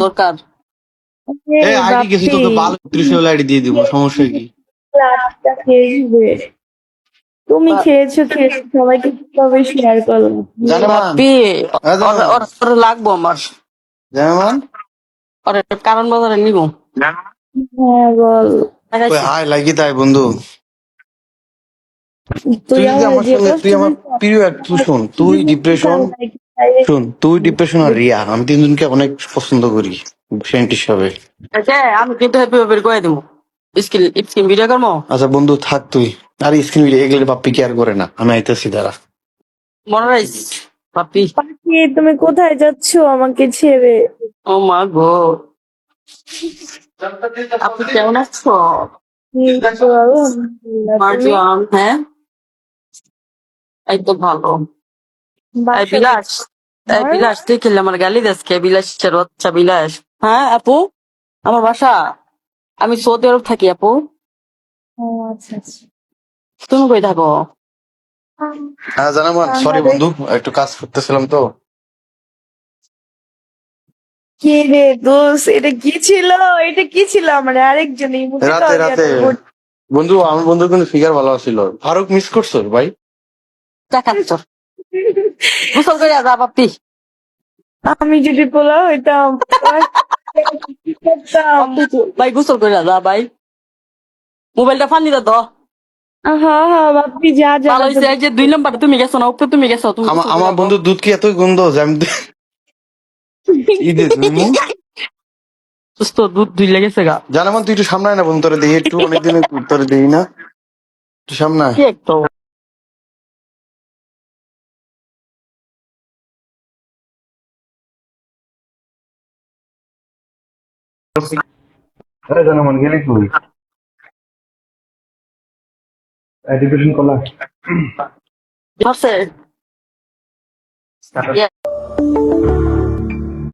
দরকার আইডি কিছু তোকে ভালো ত্রিশূল আইডি দিয়ে দিব, সমস্যা কি? তুমি খেয়েছো সবাইকে কিভাবে শেয়ার করো? বাপি ওর লাগবো আমার জামান ওর কারণ বাজারে নিব। হ্যাঁ বল। হাই লাগি তাই বন্ধু, তুই তুই যদি আমার সঙ্গে, তুই আমার প্রিয় তুই শোন, তুই ডিপ্রেশন আর রিয়া, আমি তিনজনকে অনেক পছন্দ করি ফ্রেন্ড হিসাবে। আমি কিন্তু হ্যাপি হ্যাপি করে দিব। স্ক্রিন ভিডিও করবো। আচ্ছা বন্ধু থাক তুই, আর স্ক্রিন ভিডিও এগুলো বাপ্পি কেয়ার করে না, আমি আইতেছি দাঁড়া। মনে রাইস বাপি। পাখি তুমি কোথায় যাচ্ছো আমাকে ছেড়ে? ও মা গো, আপনি কেমন আছো? মার্জিয়ান, হ্যাঁ এই তো ভালো। বিলাস, বিলাস তুই খেললে আমার গালি দেশকে, বিলাসের বাচ্চা বিলাস। হ্যাঁ আপু, আমার বাসা, আমি সৌদি আরব থাকি আপু। আচ্ছা আচ্ছা। তুমি কই থাকো? হ্যাঁ জানামান, সরি বন্ধু, একটু কাজ করতেছিলাম তো। কি রে দোষ, এটা কি ছিল? এটা কি ছিল? আমার আরেকজন এই মুহূর্তে রাতে রাতে বন্ধু, আমার বন্ধুর কিন্তু ফিগার ভালো ছিল। ফারুক মিস করছো ভাই? টাকা তোর গোসল করে যা বাপি। আমি যদি পোলা হইতাম কি করতাম? ভাই গোসল করে যা ভাই, মোবাইলটা ফান দিতে তো হ্যাঁ হ্যাঁ বাপ্পি যা যা। ভালো হয়েছে। এই যে 2 নম্বর তুমি গেছো না, উপরে তুমি গেছো। তুমি আমার বন্ধু দুধ কি এত গন্ধ যে আমি সুস্থ দুধ দুই লেগেছে গা। জানামান, তুই একটু সামনে আয় না বন্ধু, তোরে দেখি একটু, অনেকদিন তোরে দেখি না, একটু সামনে আয়। কি একটু জানামান গেলি তুই এডুকেশন করলা? আছে